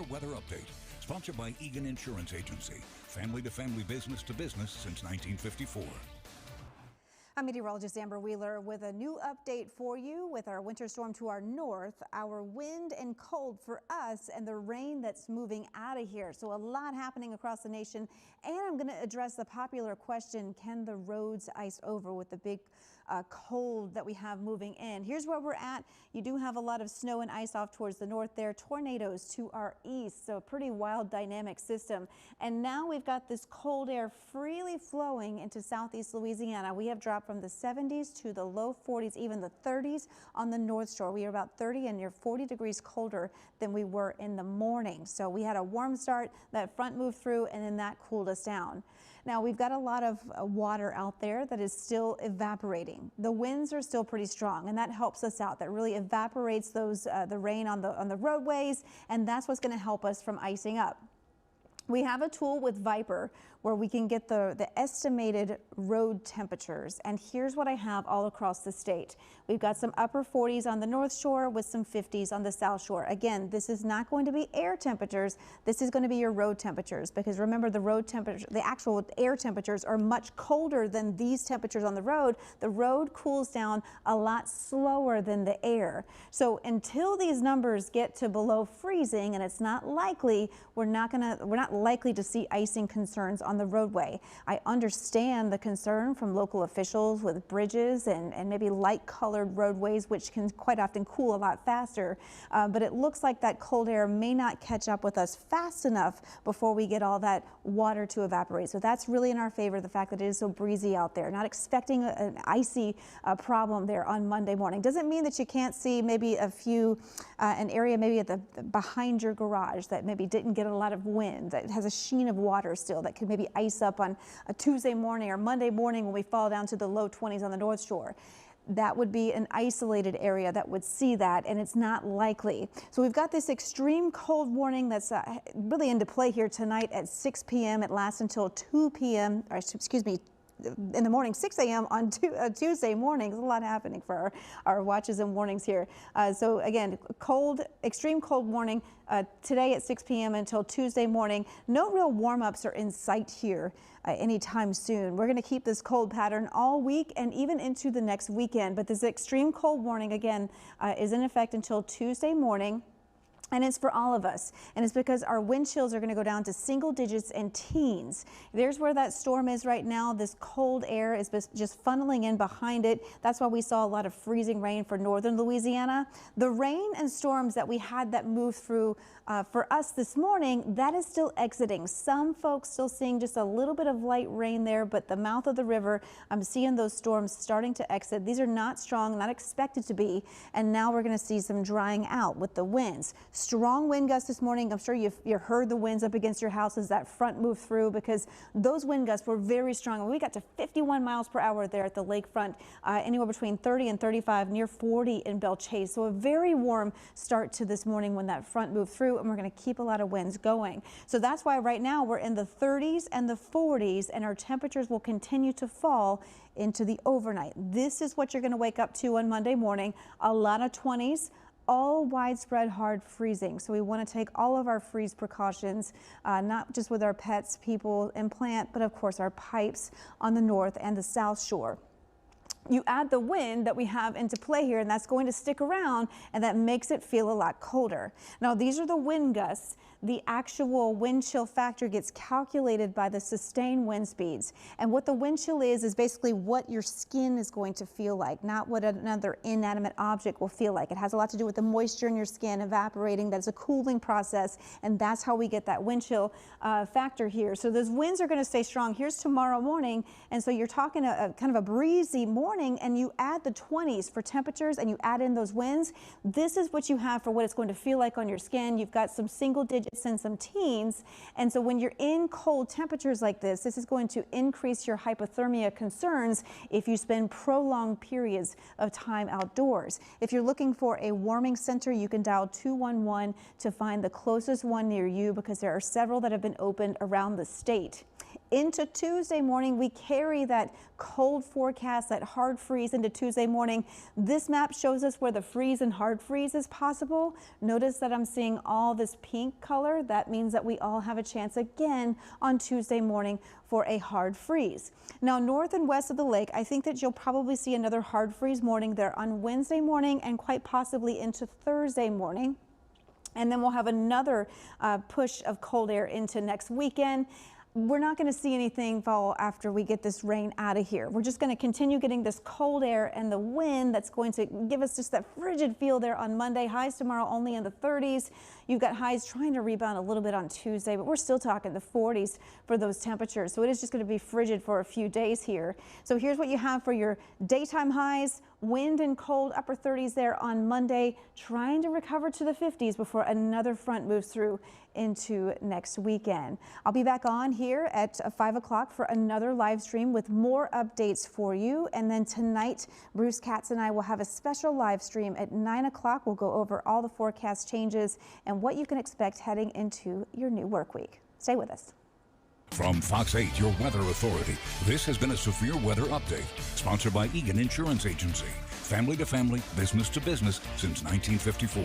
Winter Weather Update, sponsored by Egan Insurance Agency. Family to family, business to business since 1954. I'm meteorologist Amber Wheeler with a new update for you with our winter storm to our north, our wind and cold for us, and the rain that's moving out of here. So a lot happening across the nation. And I'm going to address the popular question, can the roads ice over with the big cold that we have moving in? Here's where we're at. You do have a lot of snow and ice off towards the north there. Tornadoes to our east. So a pretty wild dynamic system. And now we've got this cold air freely flowing into southeast Louisiana. We have dropped from the 70s to the low 40s, even the 30s on the North Shore. We are about 30 and near 40 degrees colder than we were in the morning. So we had a warm start, that front moved through, and then that cooled us down. Now we've got a lot of water out there that is still evaporating. The winds are still pretty strong, and that helps us out. That really evaporates those the rain on the roadways, and that's what's going to help us from icing up. We have a tool with Viper where we can get the estimated road temperatures. And here's what I have all across the state. We've got some upper 40s on the North Shore with some 50s on the South Shore. Again, this is not going to be air temperatures. This is going to be your road temperatures, because remember, the road temperature, the actual air temperatures are much colder than these temperatures on the road. The road cools down a lot slower than the air. So until these numbers get to below freezing, and it's not likely, we're not likely to see icing concerns on the roadway. I understand the concern from local officials with bridges and maybe light colored roadways, which can quite often cool a lot faster. But it looks like that cold air may not catch up with us fast enough before we get all that water to evaporate. So that's really in our favor, the fact that it is so breezy out there. Not expecting an icy problem there on Monday morning. Doesn't mean that you can't see maybe an area maybe at the behind your garage that maybe didn't get a lot of wind, that has a sheen of water still, that could maybe ice up on a Tuesday morning or Monday morning when we fall down to the low 20s on the North Shore. That would be an isolated area that would see that, and it's not likely. So we've got this extreme cold warning that's really into play here tonight at 6 p.m. It lasts until 2 p.m. or excuse me, in the morning, 6 a.m. on Tuesday morning. There's a lot happening for our watches and warnings here. So again, extreme cold warning today at 6 p.m. until Tuesday morning. No real warm-ups are in sight here anytime soon. We're going to keep this cold pattern all week and even into the next weekend. But this extreme cold warning, again, is in effect until Tuesday morning. And it's for all of us. And it's because our wind chills are going to go down to single digits and teens. There's where that storm is right now. This cold air is just funneling in behind it. That's why we saw a lot of freezing rain for northern Louisiana. The rain and storms that we had that moved through for us this morning, that is still exiting. Some folks still seeing just a little bit of light rain there, but the mouth of the river, I'm seeing those storms starting to exit. These are not strong, not expected to be. And now we're going to see some drying out with the winds. Strong wind gusts this morning. I'm sure you've heard the winds up against your house as that front moved through, because those wind gusts were very strong. We got to 51 miles per hour there at the lakefront, anywhere between 30 and 35, near 40 in Belle Chase. So a very warm start to this morning when that front moved through, and we're going to keep a lot of winds going. So that's why right now we're in the 30s and the 40s, and our temperatures will continue to fall into the overnight. This is what you're going to wake up to on Monday morning. A lot of 20s. All widespread hard freezing. So we want to take all of our freeze precautions, not just with our pets, people, and plant, but of course our pipes on the North and the South Shore. You add the wind that we have into play here, and that's going to stick around, and that makes it feel a lot colder. Now, these are the wind gusts. The actual wind chill factor gets calculated by the sustained wind speeds. And what the wind chill is basically what your skin is going to feel like, not what another inanimate object will feel like. It has a lot to do with the moisture in your skin evaporating. That's a cooling process, and that's how we get that wind chill factor here. So those winds are going to stay strong. Here's tomorrow morning, and so you're talking a kind of a breezy morning, and you add the 20s for temperatures, and you add in those winds. This is what you have for what it's going to feel like on your skin. You've got some single digit and some teens. And so when you're in cold temperatures like this is going to increase your hypothermia concerns if you spend prolonged periods of time outdoors. If you're looking for a warming center, you can dial 211 to find the closest one near you, because there are several that have been opened around the state. into Tuesday morning. We carry that cold forecast, that hard freeze into Tuesday morning. This map shows us where the freeze and hard freeze is possible. Notice that I'm seeing all this pink color. That means that we all have a chance again on Tuesday morning for a hard freeze. Now, north and west of the lake, I think that you'll probably see another hard freeze morning there on Wednesday morning and quite possibly into Thursday morning. And then we'll have another push of cold air into next weekend. We're not going to see anything fall after we get this rain out of here. We're just going to continue getting this cold air and the wind that's going to give us just that frigid feel there on Monday. Highs tomorrow only in the 30s. You've got highs trying to rebound a little bit on Tuesday, but we're still talking the 40s for those temperatures. So it is just going to be frigid for a few days here. So here's what you have for your daytime highs. Wind and cold upper 30s there on Monday, trying to recover to the 50s before another front moves through into next weekend. I'll be back on here at 5 o'clock for another live stream with more updates for you. And then tonight, Bruce Katz and I will have a special live stream at 9 o'clock. We'll go over all the forecast changes and what you can expect heading into your new work week. Stay with us. From Fox 8, your weather authority, this has been a severe weather update, sponsored by Egan Insurance Agency. Family to family, business to business since 1954.